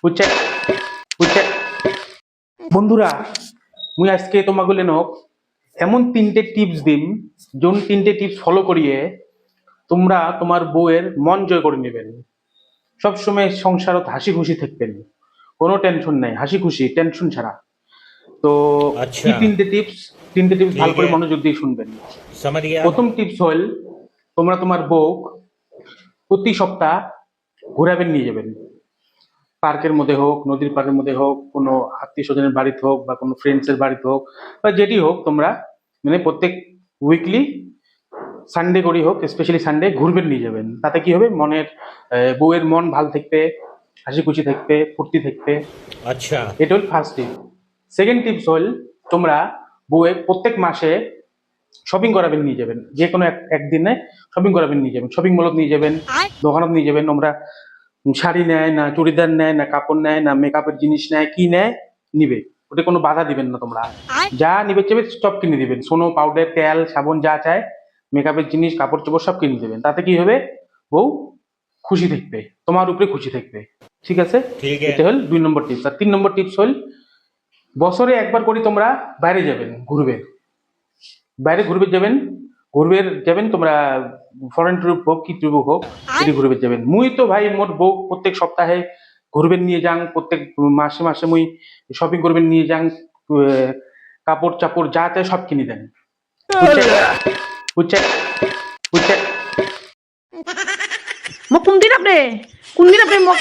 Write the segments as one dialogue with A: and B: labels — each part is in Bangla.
A: বুঝছে বুঝছে বন্ধুরা, মুই আজকে তোমাকে নক এমন 3টে টিপস দিম, যোন 3টে টিপস ফলো করিয়ে তোমরা তোমার বউয়ের মন জয় করে নেবেন। সবসময় সংসারত হাসি খুশি থাকবেন, কোনো টেনশন নাই, হাসি খুশি টেনশন ছাড়া। তো কি
B: अच्छा
A: 3টে টিপস ভালো
B: ठीक
A: করে
B: है
A: মনোযোগ দিয়ে শুনবেন।
B: समझ गया
A: প্রথম টিপস হল, তোমরা তোমার বউ প্রতি সপ্তাহ ঘুরাবেন নিয়ে যাবেন। পার্কের মধ্যে হোক, নদীর পাড়ের মধ্যে হোক, কোনো আত্মীয় স্বজনের বাড়িতে হোক, বা কোনো ফ্রেন্ডসের বাড়িতে হোক, বা যেটি হোক, তোমরা মানে প্রত্যেক উইকলি সানডে করেই হোক, স্পেশালি সানডে ঘুরবেন নিয়ে যাবেন। তাতে কি হবে, মনের বউয়ের মন ভালো থাকবে, হাসি খুশি থাকবে, ফুর্তি থাকবে।
B: अच्छा
A: এটা হল ফার্স্ট টিপ। সেকেন্ড টিপস হল, তোমরা বউয়ের প্রত্যেক মাসে শপিং করাবেন নিয়ে যাবেন। যে কোনো একদিনে শপিং করাবেন নিয়ে যাবেন, শপিং মলত নিয়ে যাবেন, দোকানত নিয়ে যাবেন। আমরা শাড়ি নেয় না, চুড়িদার নেয় না, কাপড় নেয় না, মেকআপের জিনিস নেয়, কি নেয় নিবে, ওটা কোনো বাধা দিবেন না। তোমরা যা নিবে চাইবে সব কিনে দিবেন, সোনো, পাউডার, তেল, সাবন, যা চায়, মেকআপের জিনিস, কাপড় চোপড় সব কিনে দেবেন। তাতে কি হবে, বউ খুশি থাকবে, তোমার উপরে খুশি থাকবে। ঠিক আছে,
B: ठीक है
A: এটা হল 2 নম্বর টিপস। আর 3 নম্বর টিপস হল, বছরে একবার করে তোমরা বাইরে যাবেন, ঘুরবে, বাইরে ঘুরবে যাবেন, তোমরা ফরেন ট্রিপ হোক কি ট্রিপ হোক, এটি ঘুরবে যাবেন। মুই তো ভাই মোর বউ প্রত্যেক সপ্তাহে ঘুরবেন নিয়ে যাং, প্রত্যেক মাসে মাসে মুই শপিং করবেন নিয়ে যাং, কাপড় চাপড় যা চায় সব কিনে দেন। বুঝছে বুঝছে বুঝছে
C: মোক কোনদিন আপনি মোক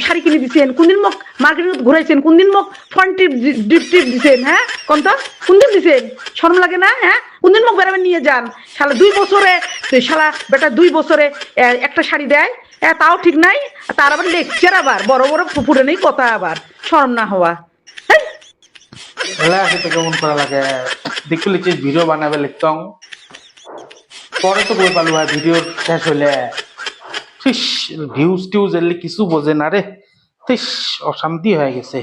C: শাড়ি কিনে দিছেন, কোনদিন মোক মার্কেটত ঘুরাইছেন, কোনদিন মোক ফ্রন্ট ট্রিপ দিছেন? হ্যাঁ কোনটা কোনদিন দিছেন? শরম লাগে না? হ্যাঁ কোনদিন মোক বেড়াবেন নিয়ে যান? শালা 2 বছরে, শালা বেটা 2 বছরে একটা শাড়ি দেয়, তাও ঠিক নাই। তার আবার লেকচার, আবার বড় বড় পুকুরে নেই কথা, আবার শরম না হওয়া।
A: এলা আছে তো কেমন করা লাগে, দেখতে লিখছি ভিডিও বানাবে লিখতং, পরে তো বই পালু ভাই ভিডিও শেষ হইলে ভিউজ টিউজ এলে কিছু বোঝে না রে, অশান্তি হয়ে গেছে।